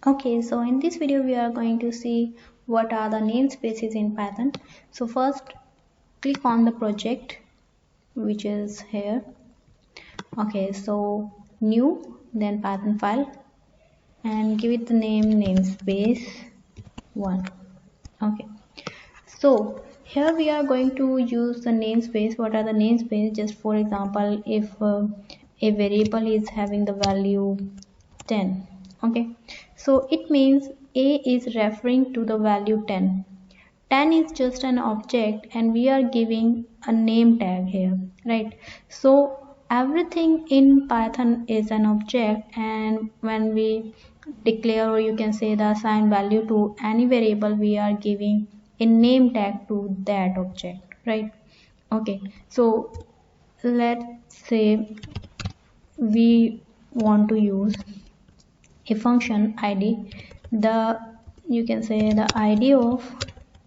Okay, so in this video we are going to see what are the namespaces in Python. So first click on the project which is here. Okay, so new, then Python file, and give it the name namespace 1. Okay, so here we are going to use the namespace. What are the namespace? Just for example, if a variable is having the value 10. Okay, so it means a is referring to the value 10. 10 is just an object and we are giving a name tag here, right? So everything in Python is an object, and when we declare, or you can say the assign value to any variable, we are giving a name tag to that object, right? Okay, so let's say we want to use a function id. The you can say the id of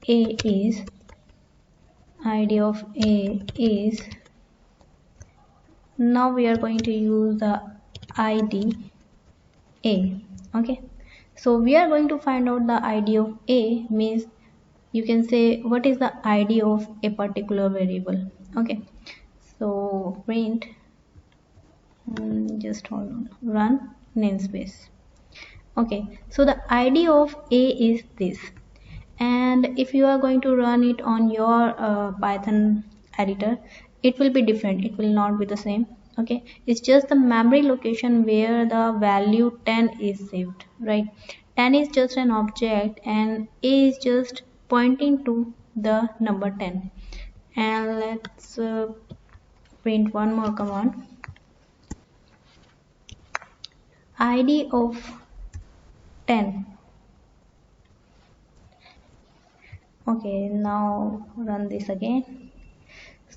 a is now we are going to use the id a. Okay, so we are going to find out the id of a, means you can say what is the id of a particular variable. Okay, so print just hold on, run namespace. Okay, so the id of a is this, and if you are going to run it on your Python editor, it will be different, it will not be the same. Okay, it's just the memory location where the value 10 is saved, right? 10 is just an object and a is just pointing to the number 10. And let's print one more command, id of 10. Okay, now run this again.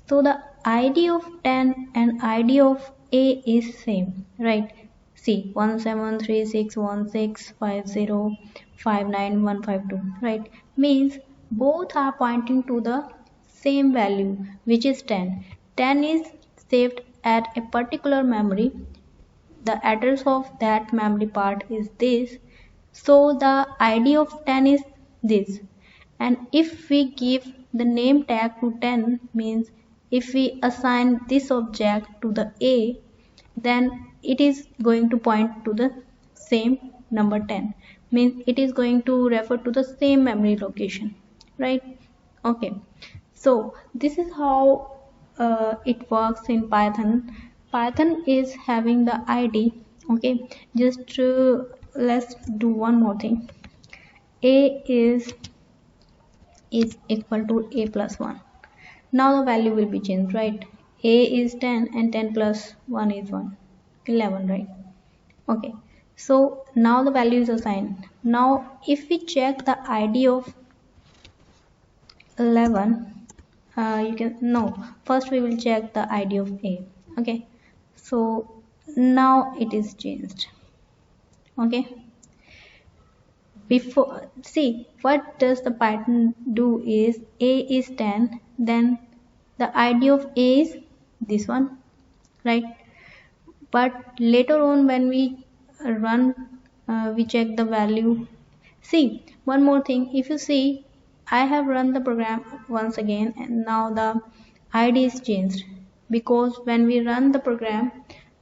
So the id of 10 and id of a is same, right? See, 17361650595152, right? Means both are pointing to the same value, which is 10. 10 is saved at a particular memory. The address of that memory part is this, so the id of 10 is this. And if we give the name tag to 10, means if we assign this object to the a, then it is going to point to the same number 10, means it is going to refer to the same memory location, right? Okay, so this is how it works in Python. Python is having the id. Okay, just let's do one more thing. A is equal to a plus 1. Now the value will be changed, right? A is 10 and 10 plus 1 is 1, 11, right? Okay, so now the value is assigned. Now if we check the id of 11, you can no, first we will check the id of a. Okay, so now it is changed. Okay, before, see what does the Python do is a is 10, then the id of a is this one, right? But later on when we run, we check the value. See, one more thing, if you see, I have run the program once again and now the id is changed, because when we run the program,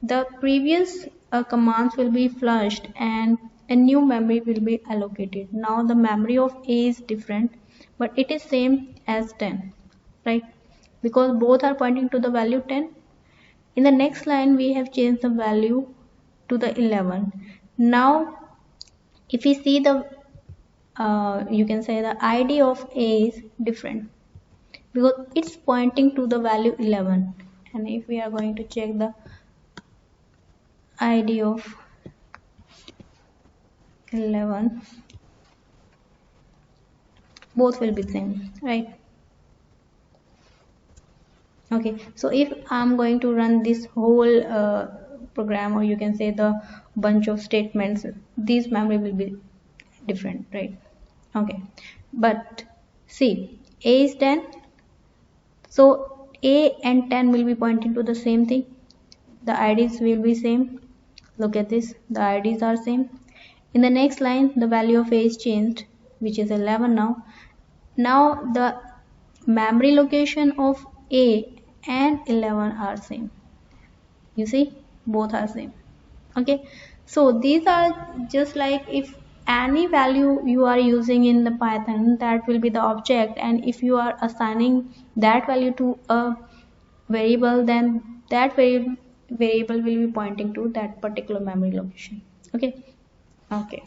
the previous commands will be flushed and a new memory will be allocated. Now the memory of a is different, but it is same as 10, right? Because both are pointing to the value 10. In the next line we have changed the value to the 11. Now if we see the you can say the id of a is different, because it's pointing to the value 11. And if we are going to check the id of 11, both will be same, right? Okay, so if I'm going to run this whole program, or you can say the bunch of statements, these memory will be different, right? Okay, but see, a is 10, so a and 10 will be pointing to the same thing. The IDs will be same. Look at this, the IDs are same. In the next line, the value of a is changed, which is 11 now. Now the memory location of a and 11 are same. You see, both are same. Okay, so these are just like if any value you are using in the Python, that will be the object, and if you are assigning that value to a variable, then that variable will be pointing to that particular memory location. Okay. Okay.